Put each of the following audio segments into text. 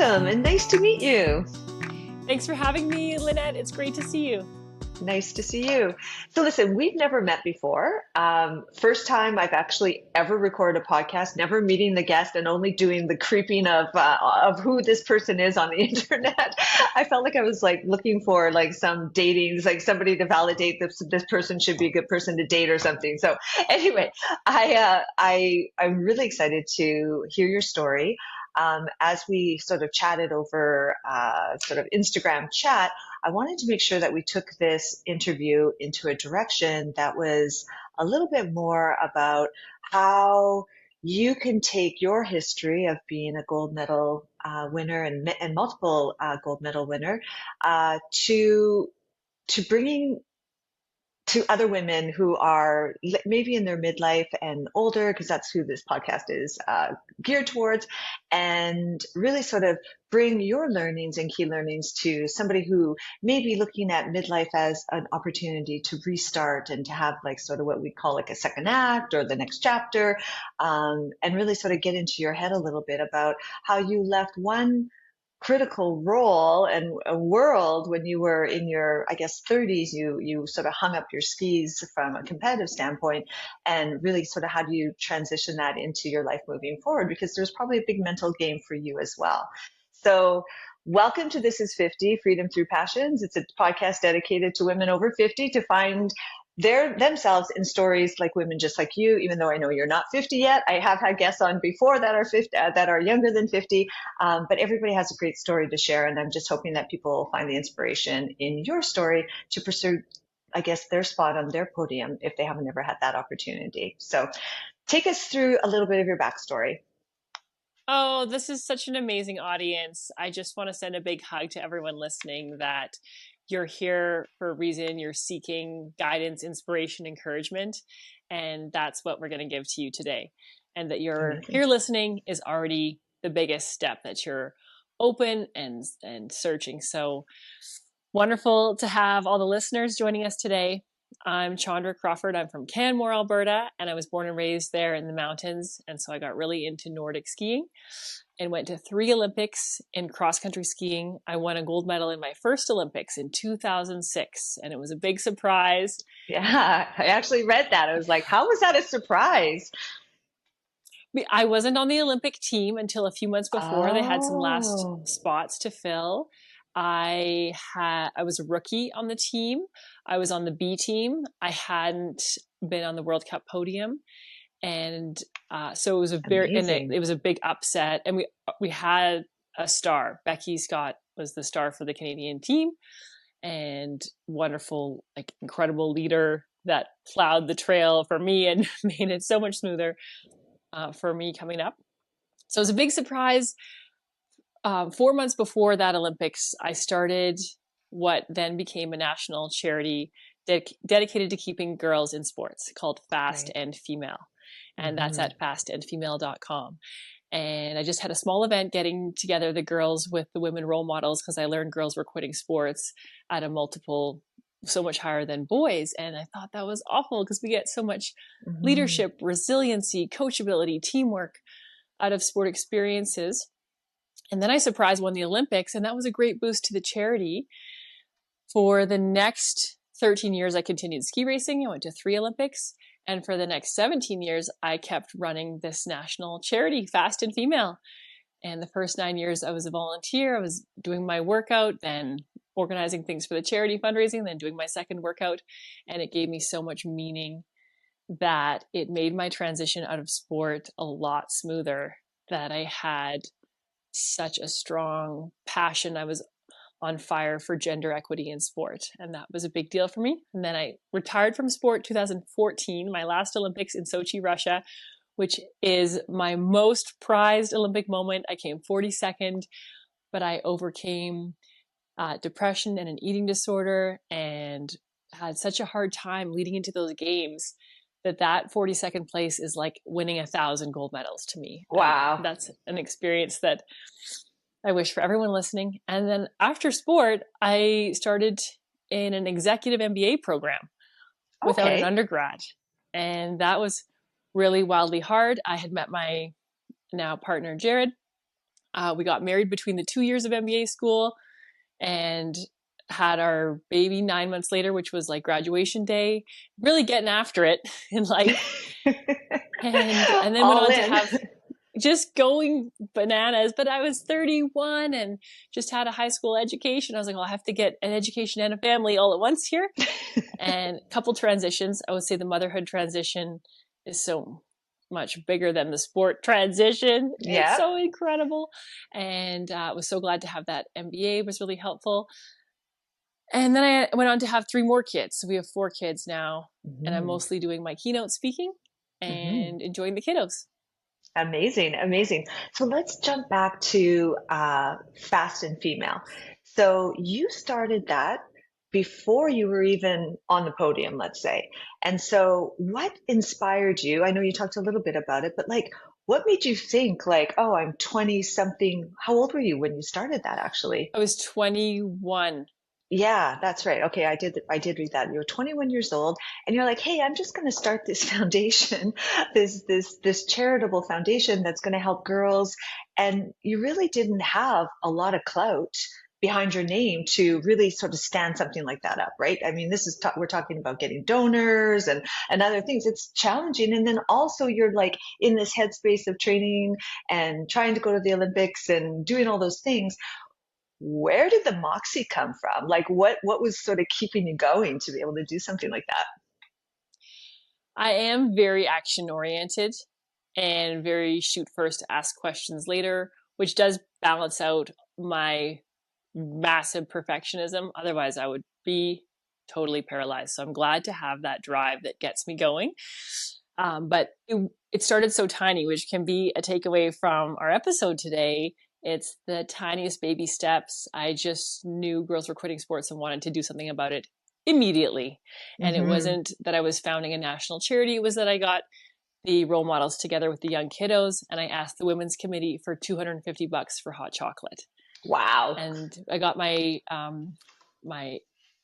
Welcome and nice to meet you. Thanks for having me, Lynette. It's great to see you. Nice to see you. So listen, we've never met before. First time I've actually ever recorded a podcast, never meeting the guest and only doing the creeping of who this person is on the internet. I felt like I was like looking for like some datings, like somebody to validate this person should be a good person to date or something. So anyway, I'm really excited to hear your story. As we sort of chatted over sort of Instagram chat, I wanted to make sure that we took this interview into a direction that was a little bit more about how you can take your history of being a gold medal winner and multiple gold medal winner to bringing to other women who are maybe in their midlife and older, because that's who this podcast is geared towards, and really sort of bring your learnings and key learnings to somebody who may be looking at midlife as an opportunity to restart and to have like sort of what we call like a second act or the next chapter, and really sort of get into your head a little bit about how you left one critical role and a world when you were in your, I guess, 30s. You sort of hung up your skis from a competitive standpoint, and really sort of how do you transition that into your life moving forward, because there's probably a big mental game for you as well. So welcome to This is 50, Freedom Through Passions. It's a podcast dedicated to women over 50 to find themselves in stories like women just like you. Even though I know you're not 50 yet, I have had guests on before that are 50, that are younger than 50. But everybody has a great story to share, and I'm just hoping that people find the inspiration in your story to pursue, I guess, their spot on their podium if they haven't ever had that opportunity. So, take us through a little bit of your backstory. Oh, this is such an amazing audience. I just want to send a big hug to everyone listening that you're here for a reason. You're seeking guidance, inspiration, encouragement. And that's what we're going to give to you today. And that you're here listening is already the biggest step, that you're open and searching. So wonderful to have all the listeners joining us today. I'm Chandra Crawford. I'm from Canmore, Alberta, and I was born and raised there in the mountains. And so I got really into Nordic skiing and went to 3 Olympics in cross-country skiing. I won a gold medal in my first Olympics in 2006, and it was a big surprise. Yeah, I actually read that. I was like, how was that a surprise? I wasn't on the Olympic team until a few months before. They had some last spots to fill. I was a rookie on the team. I was on the B team. I hadn't been on the World Cup podium. And so it was it was a big upset. And we had a star. Becky Scott was the star for the Canadian team, and wonderful, like incredible leader that plowed the trail for me and made it so much smoother for me coming up. So it was a big surprise. 4 months before that Olympics, I started what then became a national charity dedicated to keeping girls in sports called Fast and Female. And that's at fastandfemale.com. And I just had a small event getting together the girls with the women role models, because I learned girls were quitting sports at a multiple so much higher than boys. And I thought that was awful, because we get so much leadership, resiliency, coachability, teamwork out of sport experiences. And then I surprise won the Olympics, and that was a great boost to the charity. For the next 13 years, I continued ski racing. I went to 3 Olympics. And for the next 17 years, I kept running this national charity, Fast and Female. And the first 9 years, I was a volunteer. I was doing my workout, then organizing things for the charity fundraising, then doing my second workout. And it gave me so much meaning that it made my transition out of sport a lot smoother, that I had such a strong passion. I was on fire for gender equity in sport, and that was a big deal for me. And then I retired from sport 2014, my last Olympics in Sochi, Russia, which is my most prized Olympic moment. I came 42nd, but I overcame depression and an eating disorder, and had such a hard time leading into those games that 42nd place is like winning 1,000 gold medals to me. Wow. And that's an experience that I wish for everyone listening. And then after sport, I started in an executive MBA program without an undergrad. And that was really wildly hard. I had met my now partner, Jared, We got married between the 2 years of MBA school and had our baby 9 months later, which was like graduation day, really getting after it in life. And then went All on to in. have just going bananas. But I was 31 and just had a high school education. I was like, well, I have to get an education and a family all at once here. And a couple transitions. I would say the motherhood transition is so much bigger than the sport transition. It's Yeah. so incredible. And I was so glad to have that MBA. It was really helpful. And then I went on to have 3 more kids. So we have 4 kids now. And I'm Mm-hmm. mostly doing my keynote speaking Mm-hmm. and enjoying the kiddos. Amazing, amazing. So let's jump back to Fast and Female. So you started that before you were even on the podium, let's say. And so what inspired you? I know you talked a little bit about it, but like, what made you think like, oh, I'm 20 something? How old were you when you started that actually? I was 21. Yeah, that's right. Okay, I did read that. You're 21 years old and you're like, "Hey, I'm just going to start this foundation, this charitable foundation that's going to help girls." And you really didn't have a lot of clout behind your name to really sort of stand something like that up, right? I mean, we're talking about getting donors and other things. It's challenging, and then also you're like in this headspace of training and trying to go to the Olympics and doing all those things. Where did the moxie come from? Like what was sort of keeping you going to be able to do something like that? I am very action oriented and very shoot first, ask questions later, which does balance out my massive perfectionism. Otherwise, I would be totally paralyzed. So I'm glad to have that drive that gets me going. But it started so tiny, which can be a takeaway from our episode today. It's the tiniest baby steps. I just knew girls were quitting sports and wanted to do something about it immediately. And it Mm-hmm. wasn't that I was founding a national charity. It was that I got the role models together with the young kiddos and I asked the women's committee for $250 for hot chocolate. Wow. And I got my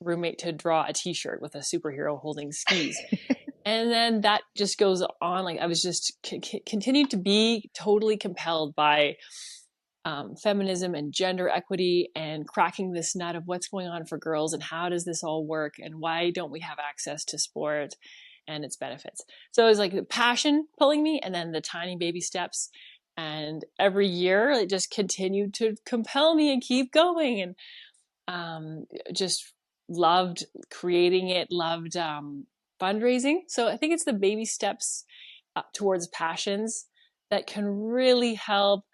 roommate to draw a t-shirt with a superhero holding skis. And then that just goes on. Like I was just continued to be totally compelled by feminism and gender equity and cracking this nut of what's going on for girls and how does this all work and why don't we have access to sport and its benefits. So it was like the passion pulling me and then the tiny baby steps. And every year it just continued to compel me and keep going. And just loved creating it, loved fundraising. So I think it's the baby steps towards passions that can really help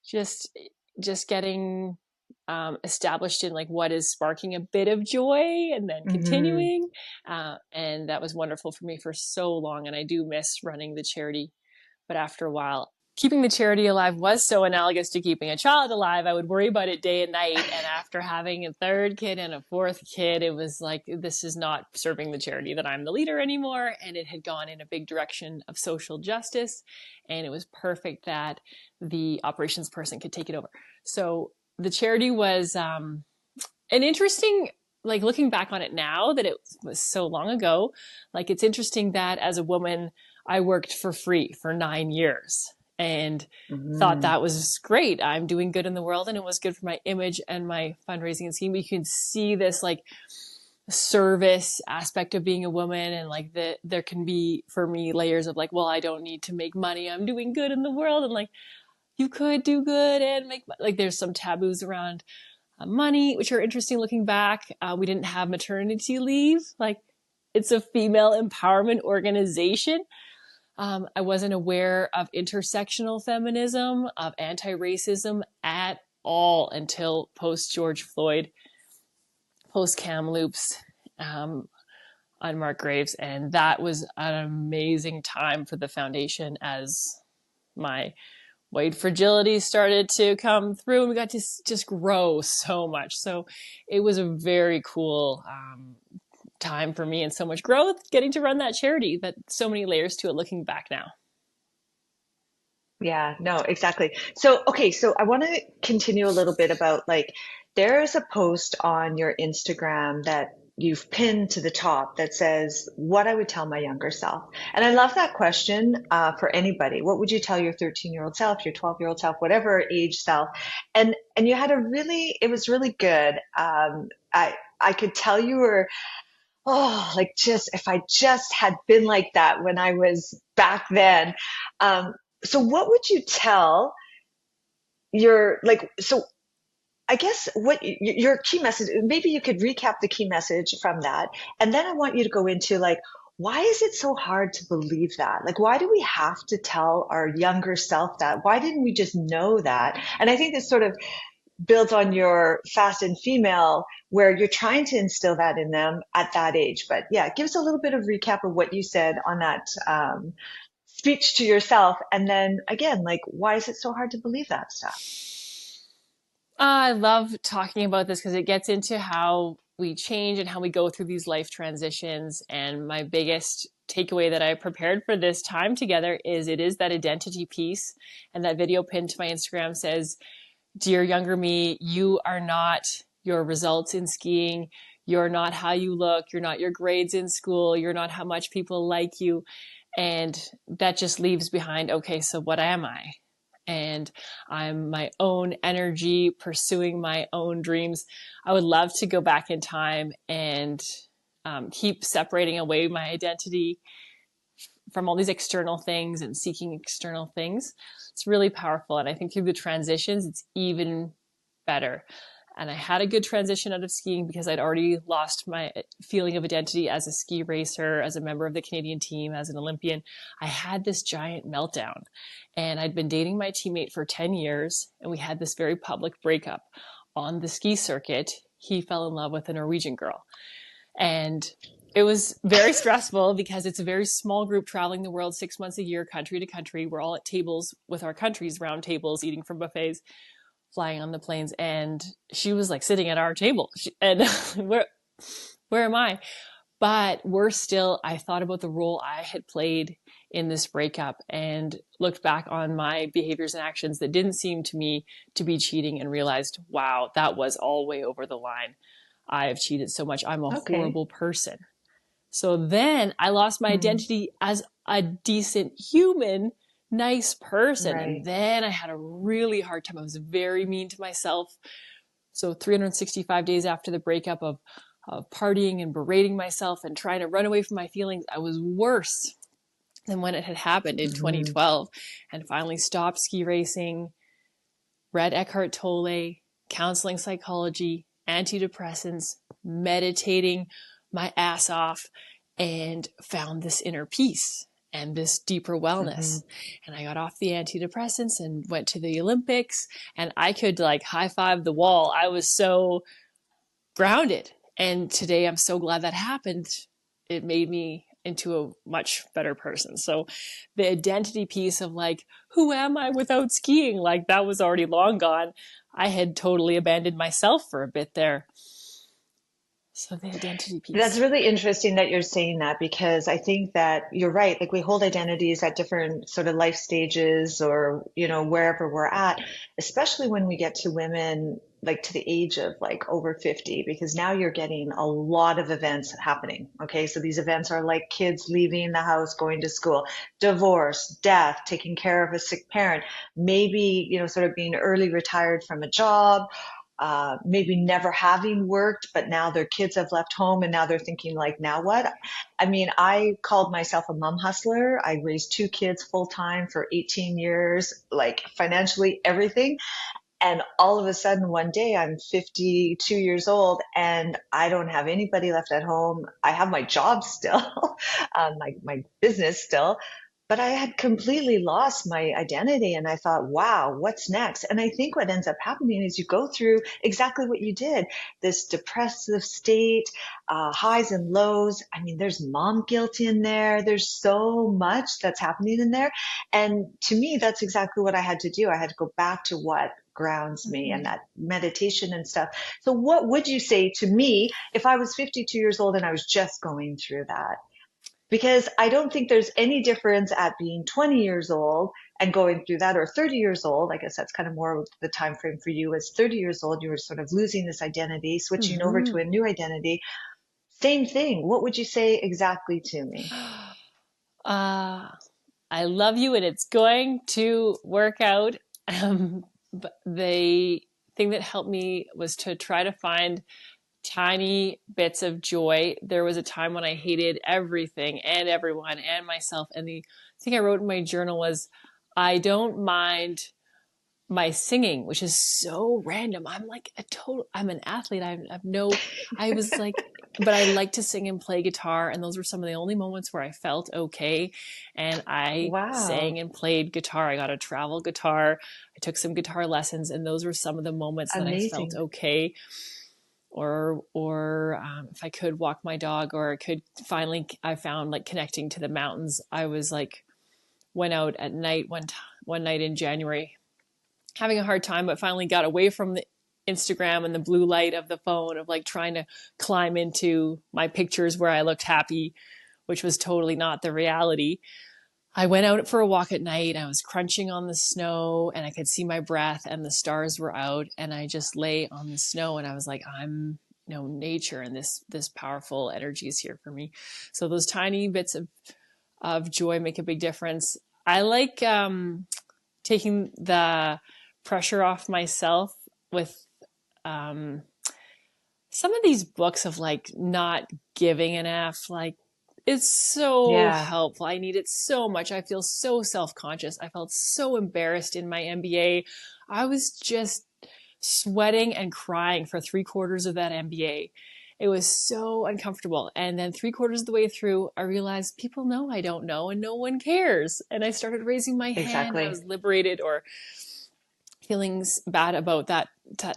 just getting established in like what is sparking a bit of joy and then Mm-hmm. continuing. And that was wonderful for me for so long. And I do miss running the charity. But after a while, keeping the charity alive was so analogous to keeping a child alive. I would worry about it day and night. And after having a 3rd kid and a 4th kid, it was like, this is not serving the charity that I'm the leader anymore. And it had gone in a big direction of social justice. And it was perfect that the operations person could take it over. So the charity was an interesting, like looking back on it now that it was so long ago, like it's interesting that as a woman, I worked for free for 9 years and thought Mm-hmm. that was great. I'm doing good in the world and it was good for my image and my fundraising scheme. You can see this like service aspect of being a woman and like there can be for me layers of like, well, I don't need to make money. I'm doing good in the world. And like, you could do good and make like there's some taboos around money, which are interesting looking back. We didn't have maternity leave. Like it's a female empowerment organization. I wasn't aware of intersectional feminism, of anti-racism at all until post George Floyd, post Kamloops, on Mark Graves. And that was an amazing time for the foundation as my white fragility started to come through and we got to just grow so much. So it was a very cool time for me and so much growth getting to run that charity, that so many layers to it looking back now. Yeah, no, exactly. So, okay, so I want to continue a little bit about like there's a post on your Instagram that you've pinned to the top that says what I would tell my younger self. And I love that question for anybody. What would you tell your 13-year-old self, your 12-year-old self, whatever age self? And you had it was really good. I could tell you were, oh, like just if I just had been like that when I was back then. So what would you tell your like so I guess what your key message, maybe you could recap the key message from that. And then I want you to go into like, why is it so hard to believe that? Like, why do we have to tell our younger self that? Why didn't we just know that? And I think this sort of builds on your fast and female, where you're trying to instill that in them at that age. But yeah, give us a little bit of recap of what you said on that speech to yourself. And then again, like, why is it so hard to believe that stuff? I love talking about this because it gets into how we change and how we go through these life transitions. And my biggest takeaway that I prepared for this time together is it is that identity piece. And that video pinned to my Instagram says, "Dear younger me, you are not your results in skiing. You're not how you look. You're not your grades in school. You're not how much people like you." And that just leaves behind, okay, so what am I? And I'm my own energy, pursuing my own dreams. I would love to go back in time and keep separating away my identity from all these external things and seeking external things. It's really powerful. And I think through the transitions, it's even better. And I had a good transition out of skiing because I'd already lost my feeling of identity as a ski racer, as a member of the Canadian team, as an Olympian. I had this giant meltdown, and I'd been dating my teammate for 10 years, and we had this very public breakup on the ski circuit. He fell in love with a Norwegian girl, and it was very stressful because it's a very small group traveling the world 6 months a year, country to country. We're all at tables with our countries, round tables, eating from buffets, flying on the planes, and she was like sitting at our table, and where am I? But I thought about the role I had played in this breakup and looked back on my behaviors and actions that didn't seem to me to be cheating and realized, wow, that was all way over the line. I have cheated so much. I'm a horrible person. So then I lost my identity as a decent human, nice person. Right. And then I had a really hard time. I was very mean to myself. So 365 days after the breakup of partying and berating myself and trying to run away from my feelings, I was worse than when it had happened in 2012, and finally stopped ski racing, read Eckhart Tolle, counseling psychology, antidepressants, meditating my ass off, and found this inner peace and this deeper wellness. And I got off the antidepressants and went to the Olympics, and I could like high five the wall. I was so grounded. And today I'm so glad that happened. It made me into a much better person. So the identity piece of like, who am I without skiing? Like that was already long gone. I had totally abandoned myself for a bit there. So the identity piece. That's really interesting that you're saying that, because I think that you're right. Like we hold identities at different sort of life stages, or, you know, wherever we're at, especially when we get to women, like to the age of like over 50, because now you're getting a lot of events happening. Okay. So these events are like kids leaving the house, going to school, divorce, death, taking care of a sick parent, maybe, you know, sort of being early retired from a job, maybe never having worked, but now their kids have left home and now they're thinking like, now what? I mean, I called myself a mom hustler. I raised 2 kids full time for 18 years, like financially everything. And all of a sudden one day I'm 52 years old and I don't have anybody left at home. I have my job still, my business still, but I had completely lost my identity. And I thought, wow, what's next? And I think what ends up happening is you go through exactly what you did, this depressive state, highs and lows. I mean, there's mom guilt in there. There's so much that's happening in there. And to me, that's exactly what I had to do. I had to go back to what grounds me and that meditation and stuff. So what would you say to me if I was 52 years old and I was just going through that? Because I don't think there's any difference at being 20 years old and going through that, or 30 years old. I guess that's kind of more the time frame for you. As 30 years old, you were sort of losing this identity, switching over to a new identity. Same thing. What would you say exactly to me? Uh, I love you and it's going to work out. But the thing that helped me was to try to find tiny bits of joy. There was a time when I hated everything and everyone and myself. And the thing I wrote in my journal was, I don't mind my singing, which is so random. I'm like I'm an athlete. I've no, I was like, but I like to sing and play guitar. And those were some of the only moments where I felt okay. And I Wow. sang and played guitar. I got a travel guitar. I took some guitar lessons. And those were some of the moments that I felt Amazing. okay. Or if I could walk my dog, or I could finally, I found like connecting to the mountains. I was like, went out at night one night in January having a hard time, but finally got away from the Instagram and the blue light of the phone of like trying to climb into my pictures where I looked happy, which was totally not the reality. I went out for a walk at night. I was crunching on the snow and I could see my breath and the stars were out, and I just lay on the snow and I was like, I'm, nature and this powerful energy is here for me. So those tiny bits of joy make a big difference. I like taking the pressure off myself with um, some of these books of like not giving an F. Like, it's so Yeah, helpful. I need it so much. I feel so self-conscious. I felt so embarrassed in my MBA. I was just sweating and crying for 3/4 of that MBA. It was so uncomfortable. And then 3/4 of the way through, I realized people know I don't know and no one cares. And I started raising my hand and I exactly. was liberated. Or feelings bad about that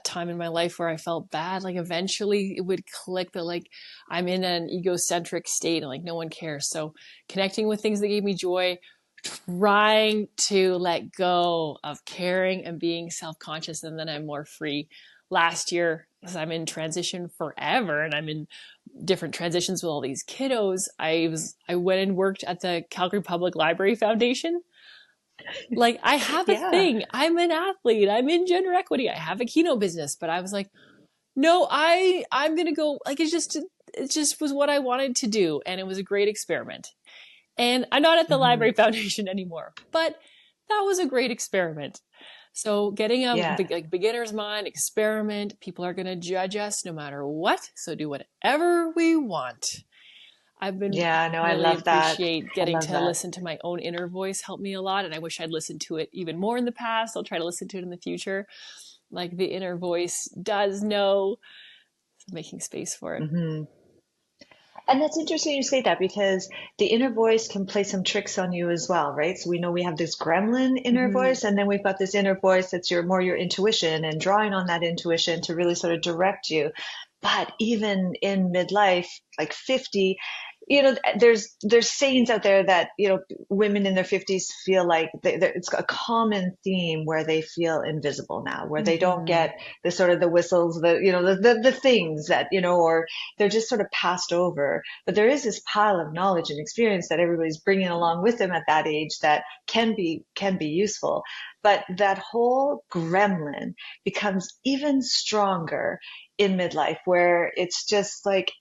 time in my life where I felt bad, like eventually it would click that like I'm in an egocentric state and like no one cares. So connecting with things that gave me joy, trying to let go of caring and being self-conscious, and then I'm more free. Last year, because I'm in transition forever and I'm in different transitions with all these kiddos, I went and worked at the Calgary Public Library Foundation. Like, I have a Yeah. thing. I'm an athlete. I'm in gender equity. I have a keynote business, but I was like, no, I'm going to go, like, it just was what I wanted to do. And it was a great experiment. And I'm not at the Hmm. Library Foundation anymore, but that was a great experiment. So getting a Yeah. big, like, beginner's mind experiment, people are going to judge us no matter what. So do whatever we want. I've been Yeah. No, I really love that. appreciate I getting love to that. listen to my own inner voice help me a lot. And I wish I'd listened to it even more in the past. I'll try to listen to it in the future. Like, the inner voice does know. So making space for it. Hmm. And that's interesting you say that because the inner voice can play some tricks on you as well, right? So we know we have this gremlin inner Mm-hmm. voice, and then we've got this inner voice that's your intuition and drawing on that intuition to really sort of direct you. But even in midlife, like 50, there's sayings out there that, women in their 50s feel like it's a common theme where they feel invisible now, where they don't Mm-hmm. get the sort of the whistles, the things that, or they're just sort of passed over. But there is this pile of knowledge and experience that everybody's bringing along with them at that age that can be useful. But that whole gremlin becomes even stronger in midlife, where it's just like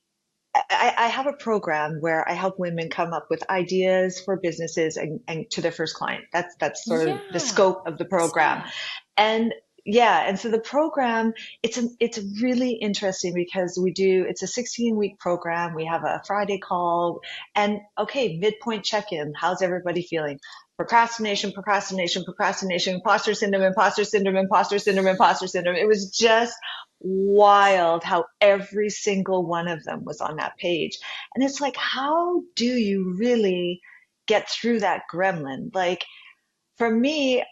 I have a program where I help women come up with ideas for businesses and to their first client. That's sort of the Yeah. scope of the program. Yeah. And yeah, and so the program, it's really interesting because it's a 16-week program. We have a Friday call and okay, midpoint check-in. How's everybody feeling? Procrastination, procrastination, procrastination, imposter syndrome, imposter syndrome, imposter syndrome, imposter syndrome. It was just wild how every single one of them was on that page. And it's like, how do you really get through that gremlin? Like, for me,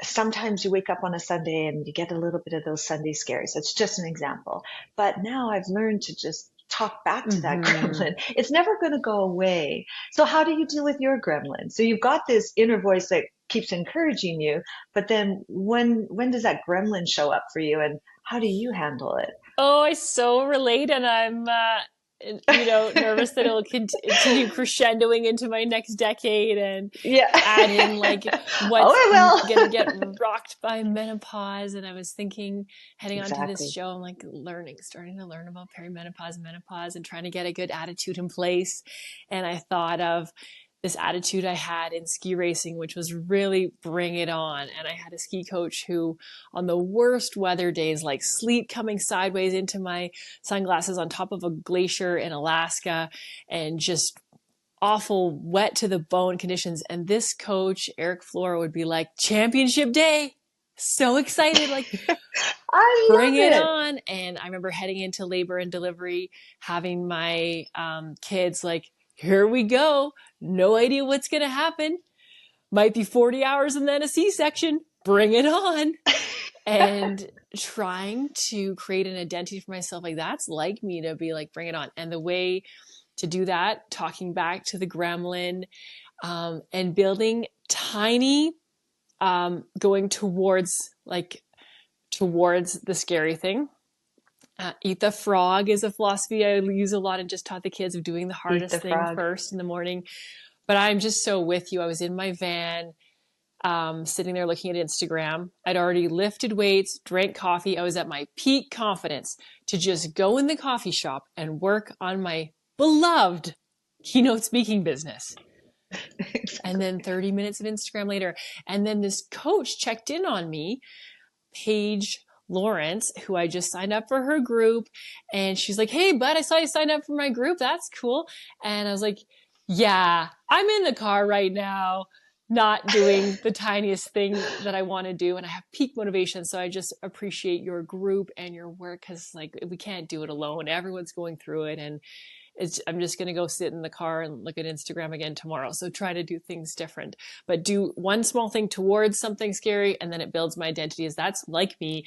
sometimes you wake up on a Sunday and you get a little bit of those Sunday scares. It's just an example. But now I've learned to just talk back to that Mm-hmm. gremlin. It's never going to go away. So how do you deal with your gremlin? So you've got this inner voice that keeps encouraging you, but then when does that gremlin show up for you and how do you handle it? Oh, I so relate. And nervous that it'll continue crescendoing into my next decade and Yeah. add in like Oh, what's it gonna get rocked by menopause. And I was thinking, will. heading on to this Exactly. show, I'm like starting to learn about perimenopause, menopause, and trying to get a good attitude in place. And I thought of this attitude I had in ski racing, which was really bring it on. And I had a ski coach who, on the worst weather days, like sleet coming sideways into my sunglasses on top of a glacier in Alaska, and just awful wet to the bone conditions. And this coach, Eric Flora, would be like, championship day. So excited, like, I bring love it it. on. And I remember heading into labor and delivery, having my kids like, here we go. No idea what's going to happen. Might be 40 hours and then a C-section. Bring it on. And trying to create an identity for myself, like that's like me, to be like, bring it on. And the way to do that, talking back to the gremlin, and building tiny, going towards the scary thing. Eat the frog is a philosophy I use a lot, and just taught the kids of doing the Eat hardest the thing frog. first in the morning. But I'm just so with you. I was in my van, sitting there looking at Instagram. I'd already lifted weights, drank coffee. I was at my peak confidence to just go in the coffee shop and work on my beloved keynote speaking business. And Exactly. then 30 minutes of Instagram later, and then this coach checked in on me, Paige Lawrence, who I just signed up for her group. And she's like, hey, bud, I saw you signed up for my group. That's cool. And I was like, yeah, I'm in the car right now, not doing the tiniest thing that I want to do. And I have peak motivation. So I just appreciate your group and your work, because like we can't do it alone. Everyone's going through it. And I'm just going to go sit in the car and look at Instagram again tomorrow. So try to do things different, but do one small thing towards something scary. And then it builds my identity as that's like me,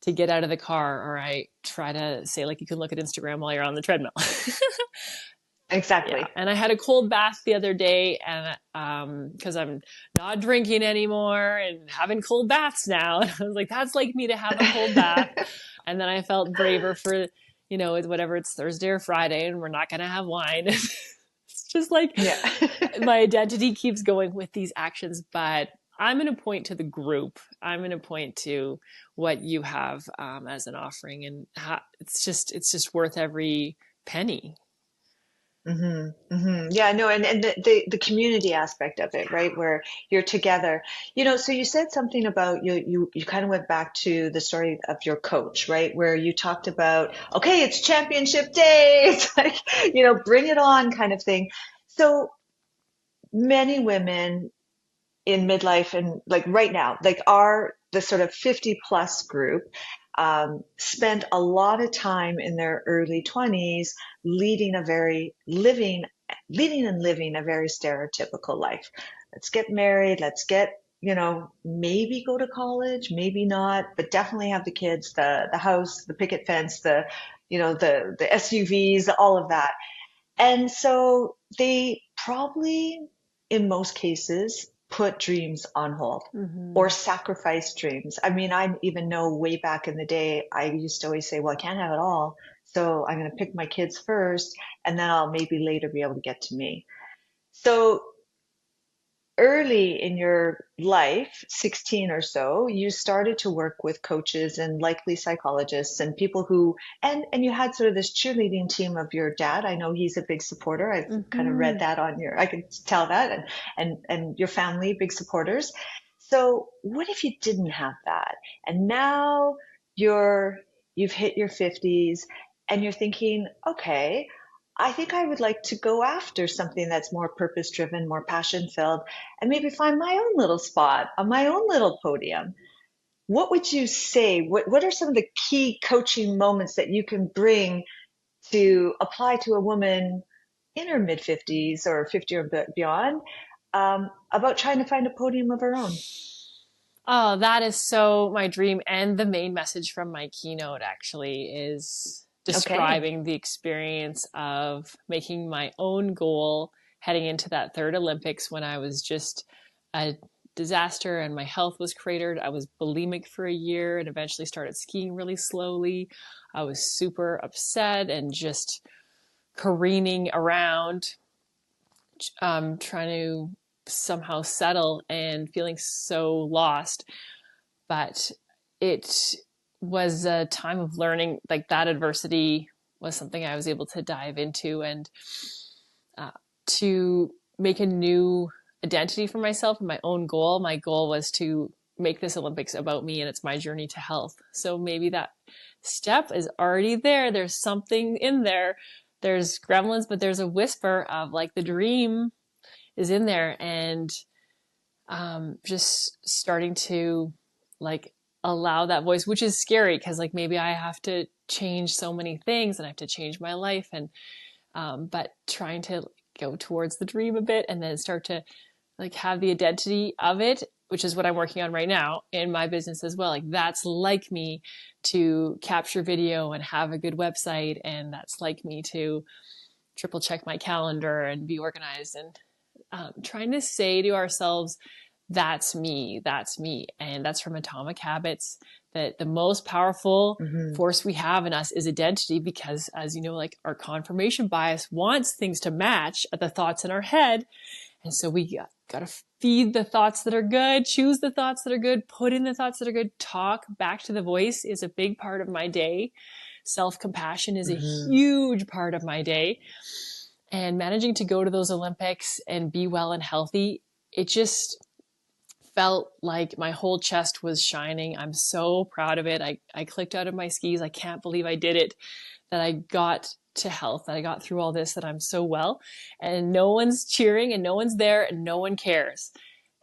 to get out of the car. Or I try to say, like, you can look at Instagram while you're on the treadmill. Yeah. Exactly. And I had a cold bath the other day, and because I'm not drinking anymore and having cold baths now. And I was like, that's like me, to have a cold bath. And then I felt braver for, whatever, it's Thursday or Friday and we're not going to have wine. It's just like Yeah. my identity keeps going with these actions, but I'm going to point to the group. I'm going to point to what you have as an offering, and it's just worth every penny. Yeah, no, and the community aspect of it, right, where you're together. So you said something about you kind of went back to the story of your coach, right, where you talked about, okay, it's championship day, it's like, bring it on kind of thing. So many women in midlife and like right now, like the sort of 50 plus group, spend a lot of time in their early 20s leading and living a very stereotypical life. Let's get married. Let's get, maybe go to college, maybe not, but definitely have the kids, the house, the picket fence, the SUVs, all of that. And so they probably, in most cases, put dreams on hold Mm-hmm. or sacrifice dreams. I mean, I even know way back in the day, I used to always say, well, I can't have it all. So I'm going to pick my kids first, and then I'll maybe later be able to get to me. So early in your life, 16 or so, you started to work with coaches and likely psychologists and people who, and you had sort of this cheerleading team of your dad. I know he's a big supporter. I've kind of read Mm-hmm. that I could tell that, and your family, big supporters. So what if you didn't have that? And now you've hit your 50s and you're thinking, okay, I think I would like to go after something that's more purpose driven, more passion filled, and maybe find my own little spot on my own little podium. What would you say? What are some of the key coaching moments that you can bring to apply to a woman in her mid 50s or 50 or beyond, about trying to find a podium of her own? Oh, that is so my dream. And the main message from my keynote actually is Okay. describing the experience of making my own goal heading into that third Olympics, when I was just a disaster and my health was cratered. I was bulimic for a year and eventually started skiing really slowly. I was super upset and just careening around, trying to somehow settle and feeling so lost. But it was a time of learning. Like, that adversity was something I was able to dive into, and to make a new identity for myself and my own goal. My goal was to make this Olympics about me, and it's my journey to health. So maybe that step is already there. There's something in there. There's gremlins, but there's a whisper of like the dream is in there, and just starting to like allow that voice, which is scary because like maybe I have to change so many things and I have to change my life, and but trying to go towards the dream a bit and then start to like have the identity of it, which is what I'm working on right now in my business as well. Like, that's like me to capture video and have a good website, and that's like me to triple check my calendar and be organized, and trying to say to ourselves, that's me, that's me. And that's from Atomic Habits, that the most powerful force we have in us is identity, because as you know, like our confirmation bias wants things to match at the thoughts in our head. And so we got to feed the thoughts that are good, choose the thoughts that are good, put in the thoughts that are good, talk back to the voice is a big part of my day. Self-compassion is a huge part of my day. And managing to go to those Olympics and be well and healthy, it just felt like my whole chest was shining. I'm so proud of it. I clicked out of my skis. I can't believe I did it, that I got to health, that I got through all this, that I'm so well, and no one's cheering and no one's there and no one cares.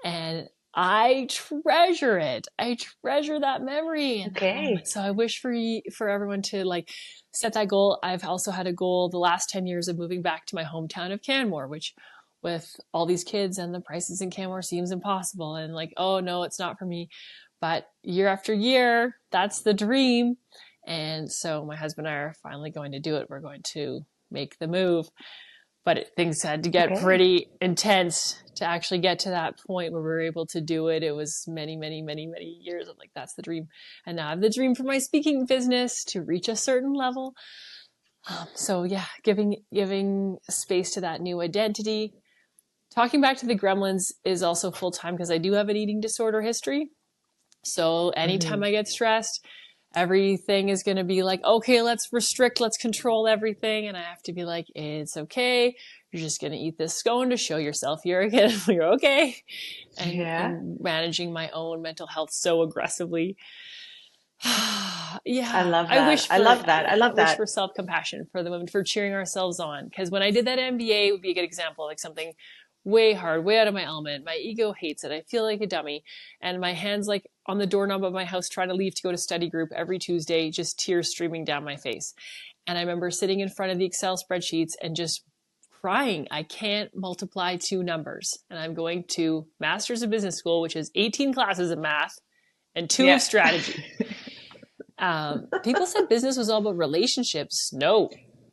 And I treasure it. I treasure that memory. And Okay. so I wish for everyone to like set that goal. I've also had a goal the last 10 years of moving back to my hometown of Canmore, which with all these kids and the prices in Canmore seems impossible. And like, oh no, it's not for me. But year after year, that's the dream. And so my husband and I are finally going to do it. We're going to make the move. But things had to get pretty intense to actually get to that point where we were able to do it. It was many, many, many, many years of like, that's the dream. And now I have the dream for my speaking business to reach a certain level. So yeah, giving space to that new identity. Talking back to the gremlins is also full time because I do have an eating disorder history. So anytime I get stressed, everything is going to be like, okay, let's restrict, let's control everything. And I have to be like, it's okay. You're just going to eat this scone to show yourself you're okay. And managing my own mental health so aggressively. Yeah. I love that. I wish for self-compassion for the women, for cheering ourselves on. Because when I did that MBA, it would be a good example, like something way hard, way out of my element. My ego hates it. I feel like a dummy. And my hand's like on the doorknob of my house trying to leave to go to study group every Tuesday, just tears streaming down my face. And I remember sitting in front of the Excel spreadsheets and just crying. I can't multiply two numbers. And I'm going to Masters of Business School, which is 18 classes of math and 2 of strategy. People said business was all about relationships. No,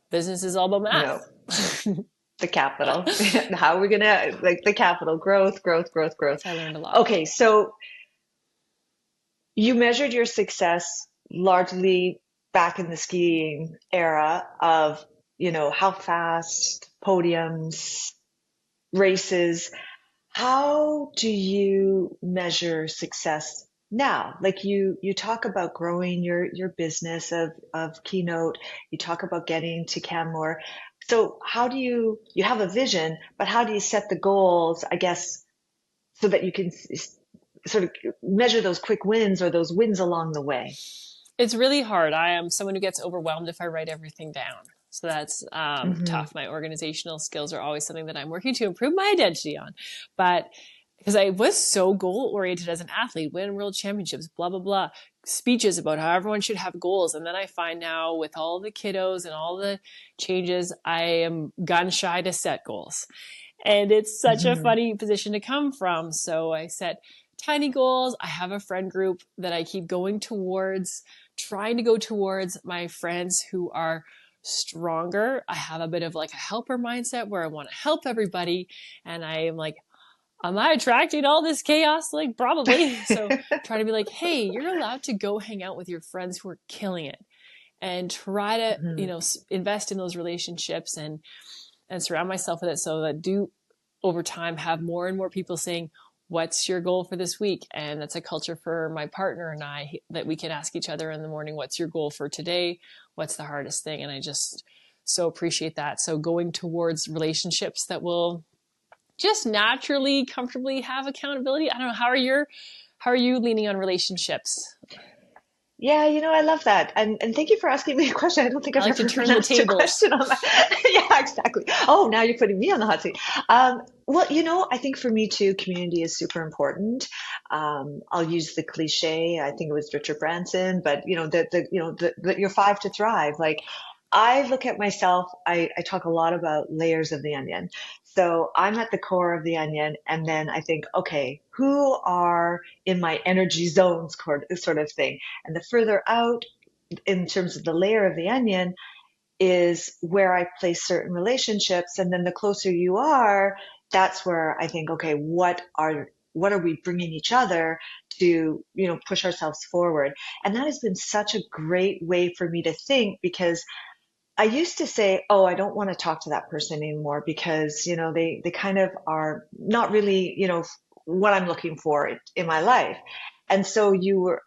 business is all about math. No. The capital. How are we going to, like, the capital, growth. I learned a lot. Okay, so you measured your success largely back in the skiing era of, you know, how fast, podiums, races. How do you measure success now? Like you talk about growing your business of Keynote, you talk about getting to Canmore. So how do you have a vision, but how do you set the goals, I guess, so that you can sort of measure those quick wins or those wins along the way? It's really hard. I am someone who gets overwhelmed if I write everything down. So that's tough. My organizational skills are always something that I'm working to improve my identity on. But because I was so goal oriented as an athlete, win world championships, blah, blah, blah, speeches about how everyone should have goals. And then I find now with all the kiddos and all the changes, I am gun shy to set goals. And it's such a funny position to come from. So I set tiny goals. I have a friend group that I keep going towards, trying to go towards my friends who are stronger. I have a bit of like a helper mindset where I want to help everybody. And I am like, am I attracting all this chaos? Like, probably. So try to be like, hey, you're allowed to go hang out with your friends who are killing it. and try to, Mm-hmm. invest in those relationships and surround myself with it, so that do over time have more and more people saying, what's your goal for this week? And that's a culture for my partner and I, that we can ask each other in the morning, what's your goal for today? What's the hardest thing? And I just so appreciate that. So going towards relationships that will just naturally, comfortably have accountability. I don't know. How are you leaning on relationships? Yeah, I love that. And thank you for asking me a question. I don't think I I've like to ever been turn the asked a tables. question on my, yeah, exactly. Oh, now you're putting me on the hot seat. Well, I think for me too, community is super important. I'll use the cliche. I think it was Richard Branson, but your five to thrive. Like I look at myself, I talk a lot about layers of the onion. So I'm at the core of the onion, and then I think, okay, who are in my energy zones sort of thing? And the further out in terms of the layer of the onion is where I place certain relationships. And then the closer you are, that's where I think, okay, what are we bringing each other to, push ourselves forward? And that has been such a great way for me to think, because I used to say, oh, I don't want to talk to that person anymore because, they kind of are not really, what I'm looking for in my life. And so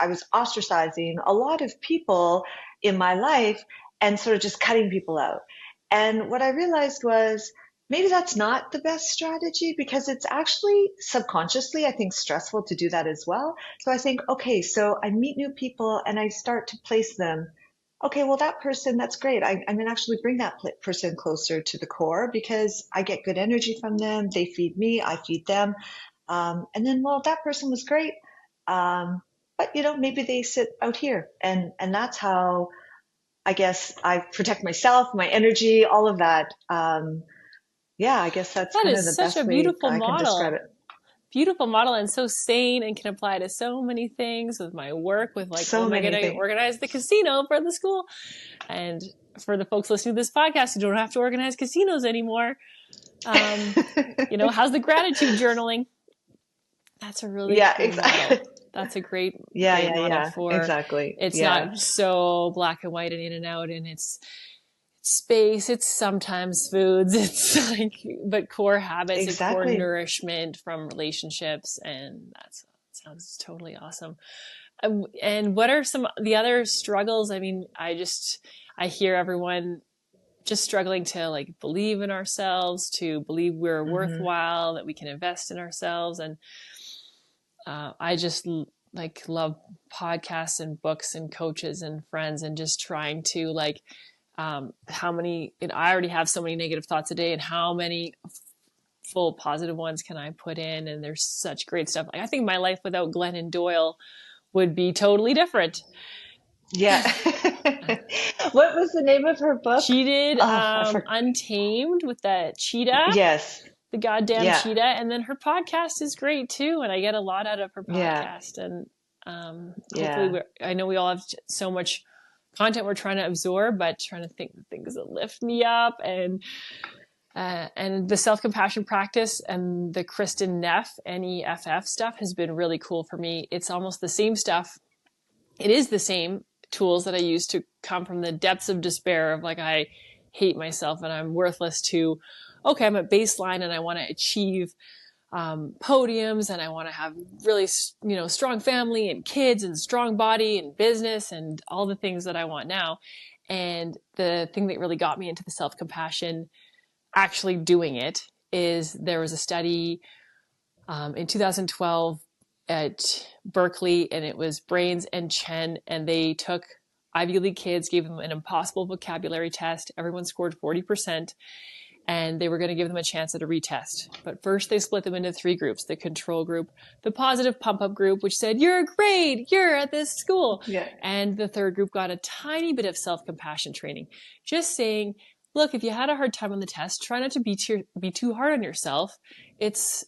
I was ostracizing a lot of people in my life and sort of just cutting people out. And what I realized was maybe that's not the best strategy, because it's actually subconsciously, I think, stressful to do that as well. So I think, okay, so I meet new people and I start to place them. Okay, well, that person, that's great. I'm going to actually bring that person closer to the core because I get good energy from them. They feed me, I feed them. And then, well, that person was great. But, maybe they sit out here. And that's how I guess I protect myself, my energy, all of that. Yeah, I guess that's That kind of is the such a best way beautiful I can describe model. it. Beautiful model, and so sane, and can apply to so many things with my work, with like, oh, So am I going many to things. organize the casino for the school? And for the folks listening to this podcast who don't have to organize casinos anymore, how's the gratitude journaling? That's a really Yeah, cool exactly. model. That's a great, Yeah, great yeah, model yeah, for, exactly. it's Yeah, not so black and white and in and out, and it's space, it's sometimes foods, it's like, but core habits and core exactly. nourishment from relationships. And that sounds totally awesome. And what are some the other struggles? I mean, I hear everyone just struggling to like believe in ourselves, to believe we're Hmm. worthwhile, that we can invest in ourselves. And I just like love podcasts and books and coaches and friends, and just trying to like, how many, I already have so many negative thoughts a day, and how many full positive ones can I put in? And there's such great stuff. Like, I think my life without Glennon Doyle would be totally different. Yeah. What was the name of her book? She did Oh, I forgot. Untamed with that cheetah, Yes. the goddamn Yeah. cheetah. And then her podcast is great too. And I get a lot out of her Yeah. podcast. And hopefully, Yeah. I know we all have so much content we're trying to absorb, but trying to think of things that lift me up. And the self-compassion practice and the Kristen Neff, Neff stuff has been really cool for me. It's almost the same stuff. It is the same tools that I use to come from the depths of despair of like, I hate myself and I'm worthless, to, okay, I'm at baseline and I want to achieve podiums, and I want to have really, strong family and kids and strong body and business and all the things that I want now. And the thing that really got me into the self-compassion, actually doing it, is there was a study in 2012 at Berkeley, and it was Brains and Chen, and they took Ivy League kids, gave them an impossible vocabulary test. Everyone scored 40%, and they were going to give them a chance at a retest. But first they split them into 3 groups: the control group, the positive pump up group, which said, you're great, you're at this school. Yeah. And the third group got a tiny bit of self-compassion training, just saying, look, if you had a hard time on the test, try not to be too hard on yourself. It's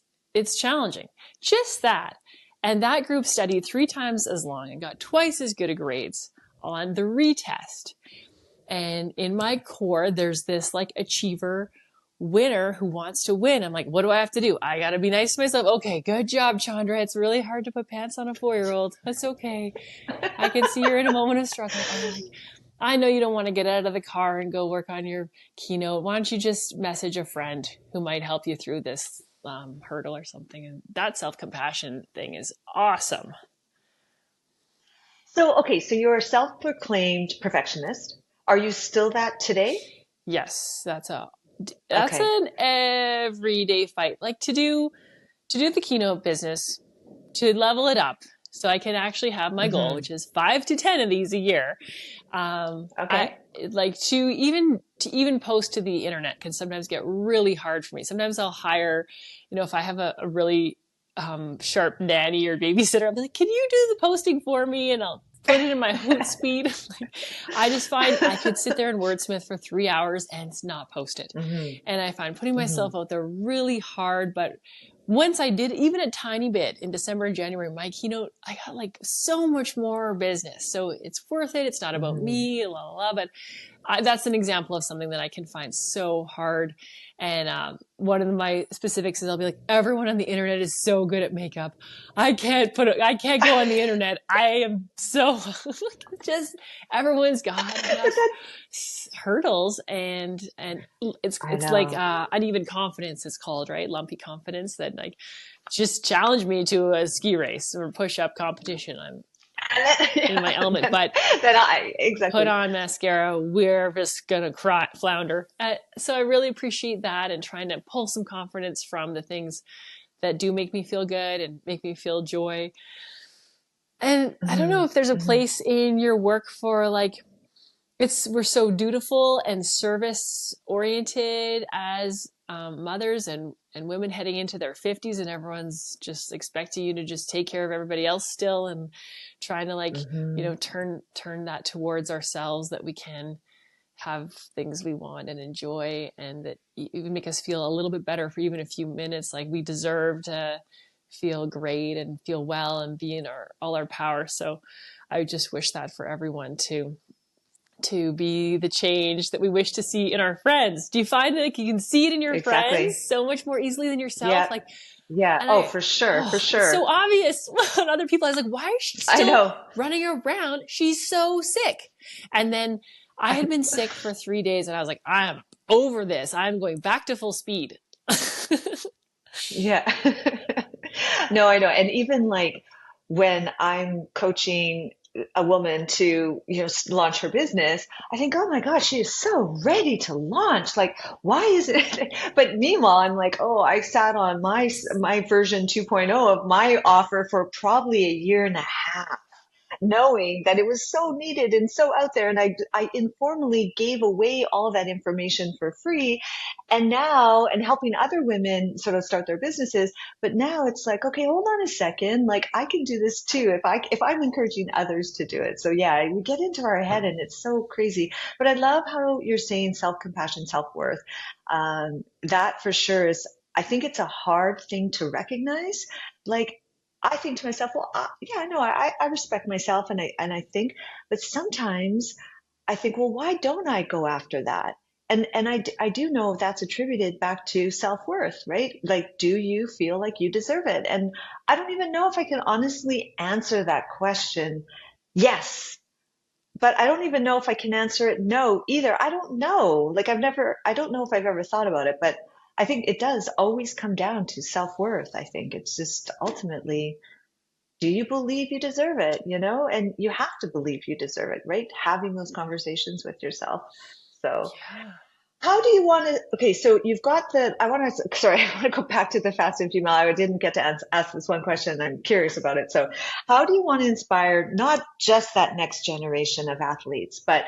challenging. Just that. And that group studied 3 times as long and got twice as good a grades on the retest. And in my core, there's this like achiever winner who wants to win. I'm like, what do I have to do? I got to be nice to myself. Okay, good job, Chandra. It's really hard to put pants on a 4-year-old. That's okay. I can see you're in a moment of struggle. I'm like, I know you don't want to get out of the car and go work on your keynote. Why don't you just message a friend who might help you through this hurdle or something? And that self-compassion thing is awesome. So, okay, so you're a self-proclaimed perfectionist. Are you still that today? Yes, that's Okay. an everyday fight. Like to do the keynote business, to level it up so I can actually have my goal, Hmm. which is 5 to 10 of these a year. I Okay. like to even post to the internet can sometimes get really hard for me. Sometimes I'll hire, if I have a really sharp nanny or babysitter, I'll be like, can you do the posting for me? And I'll put it in my hoot speed. Like, I just find I could sit there and wordsmith for 3 hours and not post it. Hmm. And I find putting Hmm. myself out there really hard, but once I did even a tiny bit in December and January, my keynote, I got like so much more business. So it's worth it. It's not about Hmm. me, la la la. But that's an example of something that I can find so hard. And one of my specifics is I'll be like, everyone on the internet is so good at makeup. I can't go on the internet. I am so just everyone's got But enough that, hurdles, and it's I it's like know. uneven confidence is called, right? Lumpy confidence that like just challenge me to a ski race or push up competition. I'm And then, in my yeah, element, but then I, put exactly. on mascara, we're just gonna cry, flounder. So I really appreciate that and trying to pull some confidence from the things that do make me feel good and make me feel joy. And I don't know Hmm. if there's a Hmm. place in your work for like we're so dutiful and service oriented as mothers and women heading into their 50s, and everyone's just expecting you to just take care of everybody else still, and trying to like Hmm. turn that towards ourselves, that we can have things we want and enjoy, and that even make us feel a little bit better for even a few minutes. Like we deserve to feel great and feel well and be in all our power. So I just wish that for everyone to be the change that we wish to see in our friends. Do you find that like, you can see it in your friends Exactly. so much more easily than yourself? Yeah. Like, Yeah. and Oh, for sure. For it's so sure. obvious on other people. I was like, why is she I still know. running around? She's so sick. And then I had been sick for 3 days and I was like, I'm over this. I'm going back to full speed. Yeah. No, I know. And even like when I'm coaching a woman to, launch her business, I think, oh my gosh, she is so ready to launch. Like, why is it? But meanwhile, I'm like, oh, I sat on my version 2.0 of my offer for probably a year and a half, knowing that it was so needed and so out there. And I informally gave away all that information for free. And now, and helping other women sort of start their businesses. But now it's like, okay, hold on a second. Like I can do this too if I'm encouraging others to do it. So yeah, we get into our head and it's so crazy. But I love how you're saying self-compassion, self-worth. That for sure is, I think it's a hard thing to recognize. Like, I think to myself, well, yeah, no, I respect myself and I think, but sometimes I think, well, why don't I go after that? And I do know that's attributed back to self-worth, right? Like, do you feel like you deserve it? And I don't even know if I can honestly answer that question. Yes, but I don't even know if I can answer it no either. I don't know. Like I don't know if I've ever thought about it, but I think it does always come down to self-worth. I think it's just ultimately, do you believe you deserve it? And you have to believe you deserve it, right? Having those conversations with yourself. So Yeah. how do you want to, okay, so you've got I want to, sorry, I want to go back to the fast and female. I didn't get to ask this one question. I'm curious about it. So how do you want to inspire not just that next generation of athletes, but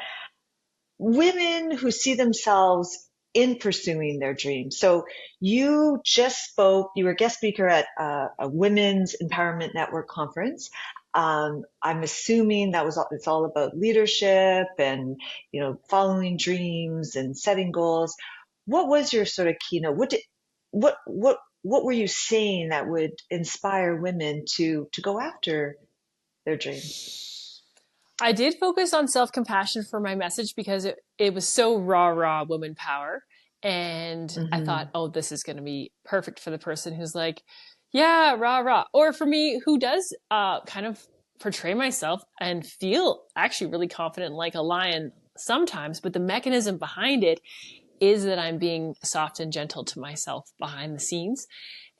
women who see themselves in pursuing their dreams? So you just spoke, you were a guest speaker at a Women's Empowerment Network conference. I'm assuming it's all about leadership and, following dreams and setting goals. What was your sort of keynote? What were you saying that would inspire women to go after their dreams? I did focus on self compassion for my message because it was so raw woman power. And I thought, Hmm. oh, this is going to be perfect for the person who's like, yeah, rah. Or for me, who does kind of portray myself and feel actually really confident like a lion sometimes, but the mechanism behind it is that I'm being soft and gentle to myself behind the scenes,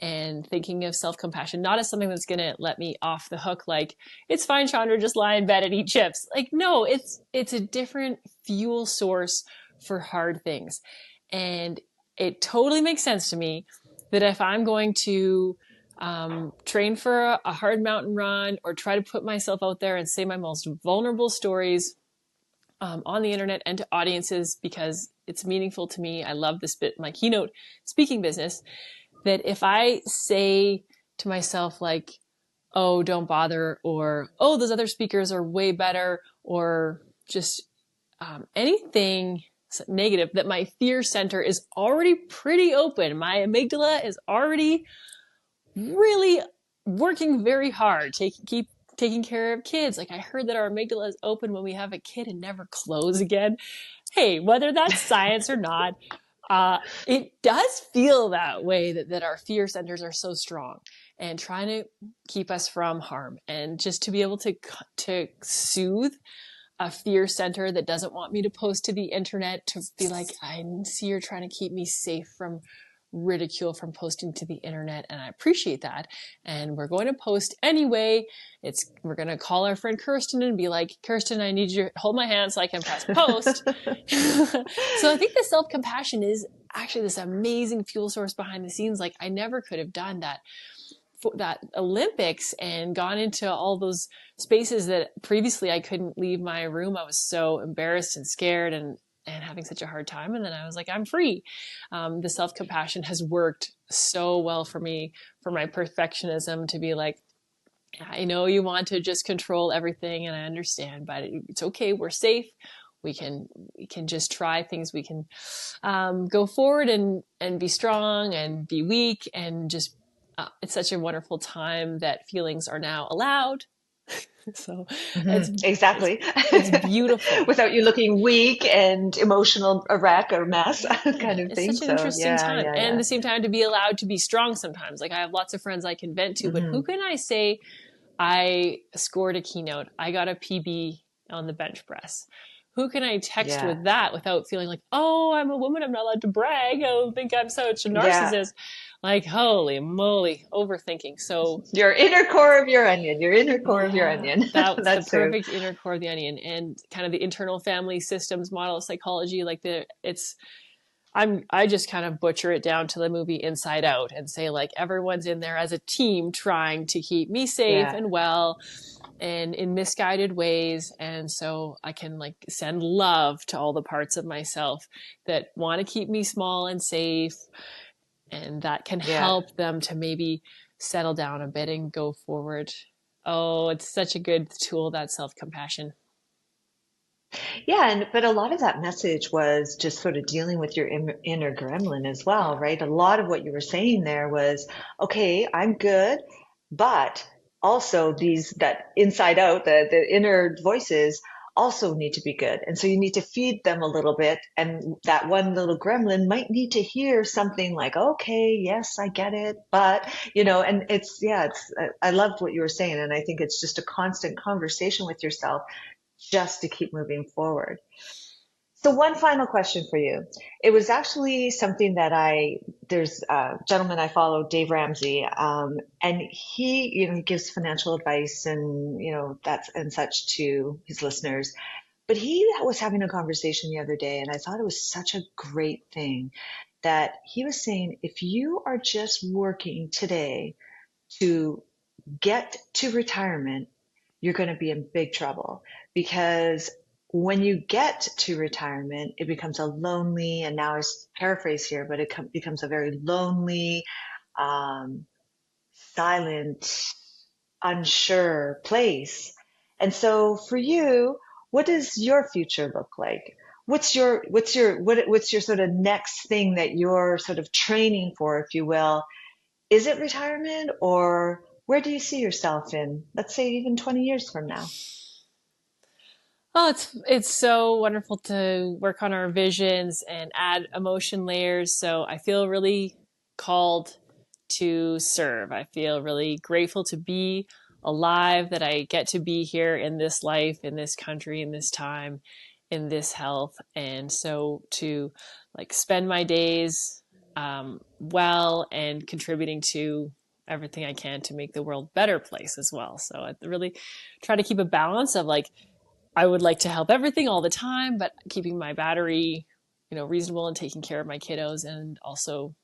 and thinking of self-compassion not as something that's going to let me off the hook, like, it's fine, Chandra, just lie in bed and eat chips. Like, no, it's a different fuel source for hard things. And it totally makes sense to me that if I'm going to train for a hard mountain run, or try to put myself out there and say my most vulnerable stories on the internet and to audiences, because it's meaningful to me, I love this bit, my keynote speaking business, that if I say to myself, like, oh, don't bother, or, oh, those other speakers are way better, or just anything negative, that my fear center is already pretty open. My amygdala is already really working very hard to keep taking care of kids. Like, I heard that our amygdala is open when we have a kid and never close again. Hey, whether that's science or not, it does feel that way, that our fear centers are so strong and trying to keep us from harm. And just to be able to soothe a fear center that doesn't want me to post to the internet, to be like, I see you're trying to keep me safe from ridicule from posting to the internet, and I appreciate that, and we're going to post anyway. We're going to call our friend Kirsten and be like, Kirsten, I need you to hold my hand so I can press post. So I think the self-compassion is actually this amazing fuel source behind the scenes. Like, I never could have done that Olympics and gone into all those spaces that previously I couldn't leave my room. I was so embarrassed and scared and having such a hard time. And then I was like, I'm free. The self-compassion has worked so well for me, for my perfectionism, to be like, I know you want to just control everything, and I understand, but it's okay. We're safe. We can just try things. We can go forward and be strong and be weak, and just it's such a wonderful time that feelings are now allowed. So exactly. It's beautiful. Without you looking weak and emotional a wreck or mess kind of It's thing. such an So interesting time. And at the same time, to be allowed to be strong sometimes. Like, I have lots of friends I can vent to, but who can I say I scored a keynote, I got a PB on the bench press? Who can I text with that without feeling like, oh, I'm a woman, I'm not allowed to brag, I don't think I'm such a narcissist? Like, holy moly, overthinking. So your inner core of your onion, your inner core of your onion. That's the perfect inner core of the onion. And kind of the internal family systems model of psychology, like I just kind of butcher it down to the movie Inside Out and say, like, everyone's in there as a team trying to keep me safe and well, and in misguided ways. And so I can, like, send love to all the parts of myself that want to keep me small and safe, and that can help them to maybe settle down a bit and go forward. Oh, it's such a good tool, that self-compassion. Yeah, but a lot of that message was just sort of dealing with your inner gremlin as well, right? A lot of what you were saying there was, okay, I'm good, but also that inside out, the inner voices also need to be good. And so you need to feed them a little bit. And that one little gremlin might need to hear something like, okay, yes, I get it. But, and I loved what you were saying. And I think it's just a constant conversation with yourself just to keep moving forward. So one final question for you. It was actually something that there's a gentleman I follow, Dave Ramsey, and he gives financial advice and, and such to his listeners. But he was having a conversation the other day, and I thought it was such a great thing that he was saying, if you are just working today to get to retirement, you're going to be in big trouble, because when you get to retirement, it becomes a lonely, and now I paraphrase here, but it becomes a very lonely, silent, unsure place. And so for you, what does your future look like? What's your sort of next thing that you're sort of training for, if you will? Is it retirement, or where do you see yourself in, let's say, even 20 years from now? Oh, it's so wonderful to work on our visions and add emotion layers. So I feel really called to serve. I feel really grateful to be alive, that I get to be here in this life, in this country, in this time. in this health. And so to like spend my days well and contributing to everything I can to make the world a better place as well. So I really try to keep a balance of like, I would like to help everything all the time, but keeping my battery, reasonable and taking care of my kiddos, and also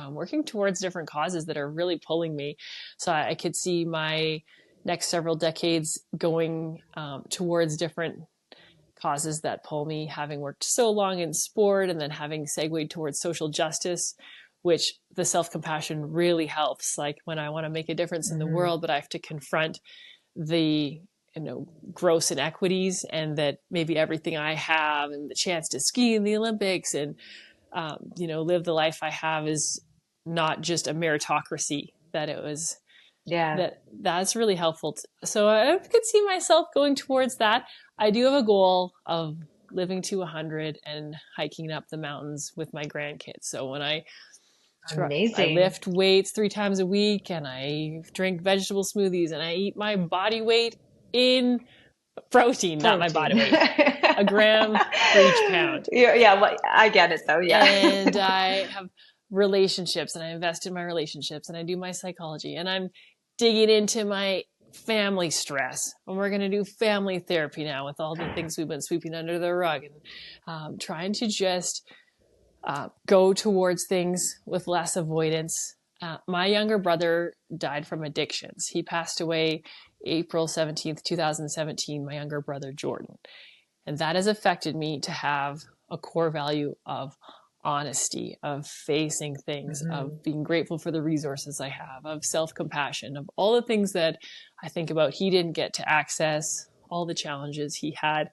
working towards different causes that are really pulling me. So I could see my next several decades going towards different causes that pull me, having worked so long in sport and then having segued towards social justice, which the self-compassion really helps. Like when I want to make a difference in the world, but I have to confront the gross inequities, and that maybe everything I have and the chance to ski in the Olympics and live the life I have is not just a meritocracy, that it was that's really helpful. So I could see myself going towards that. I do have a goal of living to 100 and hiking up the mountains with my grandkids. So when I lift weights 3 times a week, and I drink vegetable smoothies, and I eat my body weight in protein. Not my body weight, a gram for each pound. Yeah, well, I get it though. Yeah. And I have relationships, and I invest in my relationships, and I do my psychology, and I'm digging into my family stress. And we're going to do family therapy now with all the things we've been sweeping under the rug, and trying to just go towards things with less avoidance. My younger brother died from addictions. He passed away April 17th, 2017, my younger brother, Jordan. And that has affected me to have a core value of honesty, of facing things, of being grateful for the resources I have, of self-compassion, of all the things that I think about. He didn't get to access, all the challenges he had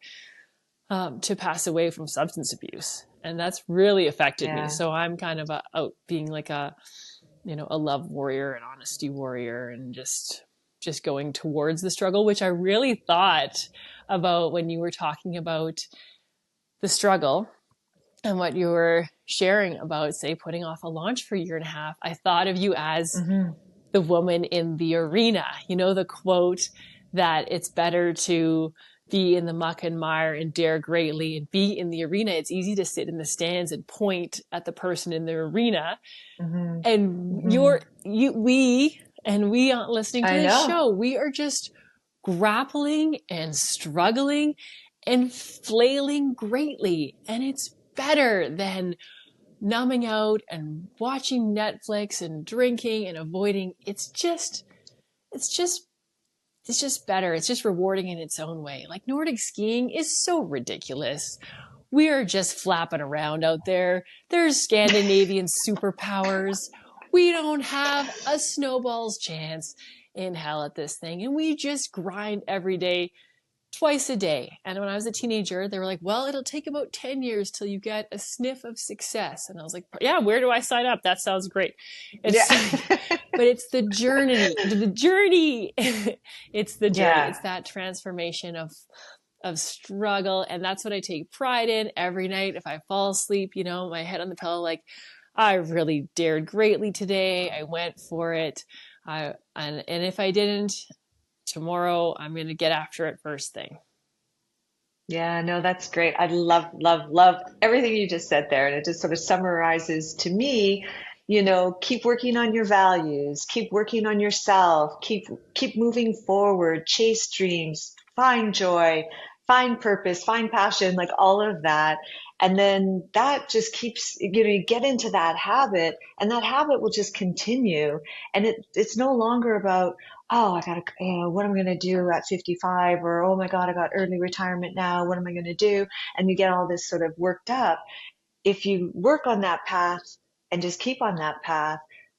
to pass away from substance abuse. And that's really affected me. So I'm kind of out being like a love warrior, an honesty warrior, and just going towards the struggle, which I really thought about when you were talking about the struggle and what you were sharing about, say, putting off a launch for a year and a half. I thought of you as the woman in the arena. The quote that it's better to be in the muck and mire and dare greatly and be in the arena. It's easy to sit in the stands and point at the person in the arena. And we listening to this show, we are just grappling and struggling and flailing greatly. And it's better than numbing out and watching Netflix and drinking and avoiding. It's just better. It's just rewarding in its own way. Like Nordic skiing is so ridiculous. We are just flapping around out there. There's Scandinavian superpowers. We don't have a snowball's chance in hell at this thing. And we just grind every day, twice a day. And when I was a teenager, they were like, well, it'll take about 10 years till you get a sniff of success. And I was like, yeah, where do I sign up? That sounds great. But it's the journey, it's the journey. It's that transformation of struggle. And that's what I take pride in every night. If I fall asleep, my head on the pillow, like, I really dared greatly today. I went for it. And if I didn't, tomorrow I'm going to get after it first thing. Yeah, no, that's great. I love, love, love everything you just said there. And it just sort of summarizes to me, keep working on your values, keep working on yourself, keep moving forward, chase dreams, find joy, find purpose, find passion, like all of that. And then that just keeps, you get into that habit, and that habit will just continue. And it's no longer about, oh, I gotta, what am I gonna do at 55? Or, oh my God, I got early retirement now. What am I gonna do? And you get all this sort of worked up. If you work on that path and just keep on that path,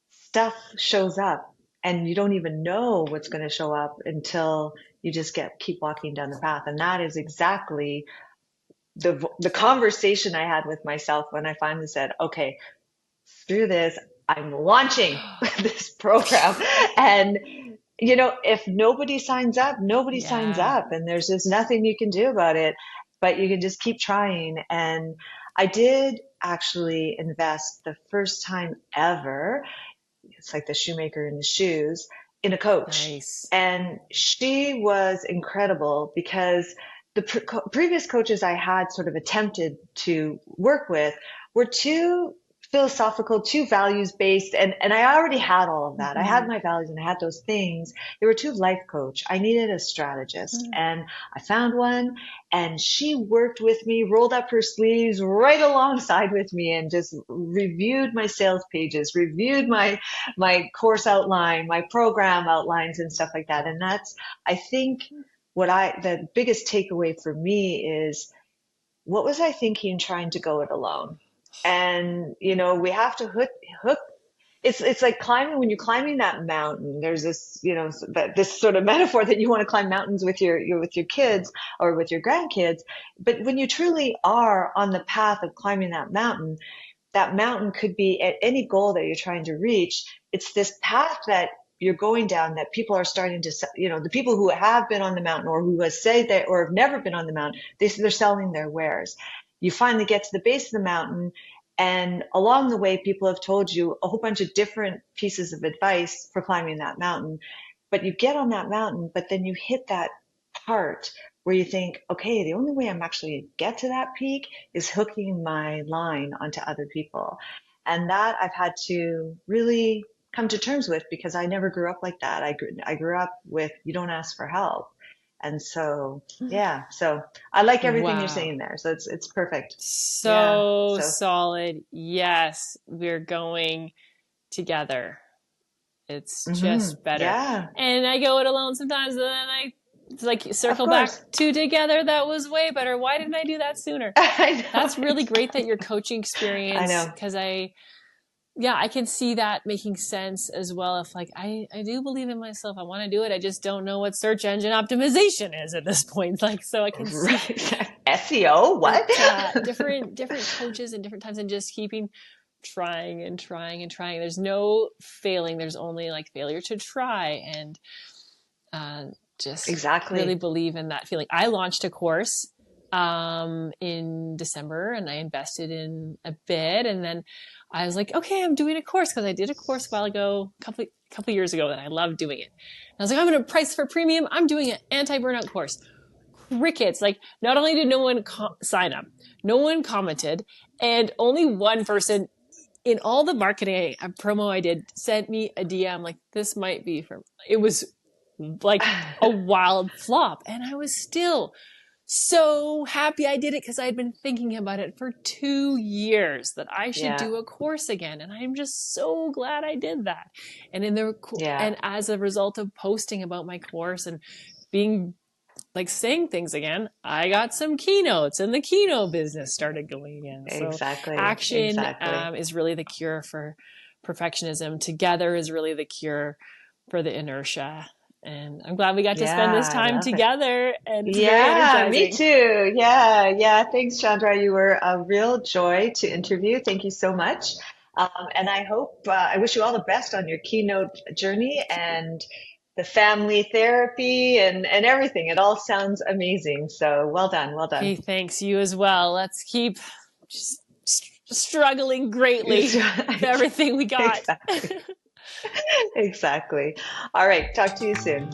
stuff shows up, and you don't even know what's going to show up until you just keep walking down the path. And that is exactly the conversation I had with myself when I finally said, okay, screw this. I'm launching this program. And, if nobody signs up, nobody signs up, and there's just nothing you can do about it, but you can just keep trying. And I did actually invest the first time ever. It's like the shoemaker in the shoes, in a coach. Nice. And she was incredible because previous coaches I had sort of attempted to work with were too philosophical, too values based. And I already had all of that. I had my values and I had those things. They were too life coach. I needed a strategist and I found one and she worked with me, rolled up her sleeves right alongside with me and just reviewed my sales pages, reviewed my course outline, my program outlines and stuff like that. And that's, I think, the biggest takeaway for me is what was I thinking trying to go it alone? And, we have to hook. It's like climbing, when you're climbing that mountain, there's this, this sort of metaphor that you want to climb mountains with with your kids or with your grandkids. But when you truly are on the path of climbing that mountain could be at any goal that you're trying to reach. It's this path that you're going down that people are starting to, the people who have been on the mountain or who have said that or have never been on the mountain, they're selling their wares. You finally get to the base of the mountain, and along the way, people have told you a whole bunch of different pieces of advice for climbing that mountain. But you get on that mountain, but then you hit that part where you think, okay, the only way I'm actually going to get to that peak is hooking my line onto other people. And that I've had to really come to terms with because I never grew up like that. I grew up with, you don't ask for help. And so, yeah, so I like everything you're saying there. So it's perfect. So solid. Yes, we're going together. It's just better. Yeah. And I go it alone sometimes, and then I circle back to together. That was way better. Why didn't I do that sooner? I know. That's really great that your coaching experience. I know. Because I can see that making sense as well. If I do believe in myself, I want to do it. I just don't know what search engine optimization is at this point. So I can see SEO. What? different coaches and different times, and just keeping trying and trying and trying. There's no failing. There's only failure to try, and just really believe in that feeling. I launched a course in December, and I invested in a bid, and then I was like, okay, I'm doing a course because I did a course a while ago, a couple years ago, and I loved doing it. And I was like, I'm going to price for premium. I'm doing an anti-burnout course. Crickets. Not only did no one sign up, no one commented, and only one person in all the marketing promo I did sent me a DM like, this might be for. It was like a wild flop, and I was still so happy I did it because I had been thinking about it for 2 years that I should do a course again. And I'm just so glad I did that. And and as a result of posting about my course and being saying things again, I got some keynotes and the keynote business started going again. So action is really the cure for perfectionism. Together is really the cure for the inertia. And I'm glad we got to spend this time together. And it's very energizing. Me too. Yeah. Thanks, Chandra. You were a real joy to interview. Thank you so much. And I hope, I wish you all the best on your keynote journey and the family therapy and everything. It all sounds amazing. So well done. Well done. Hey, thanks. You as well. Let's keep just struggling greatly with everything we got. Exactly. All right. Talk to you soon.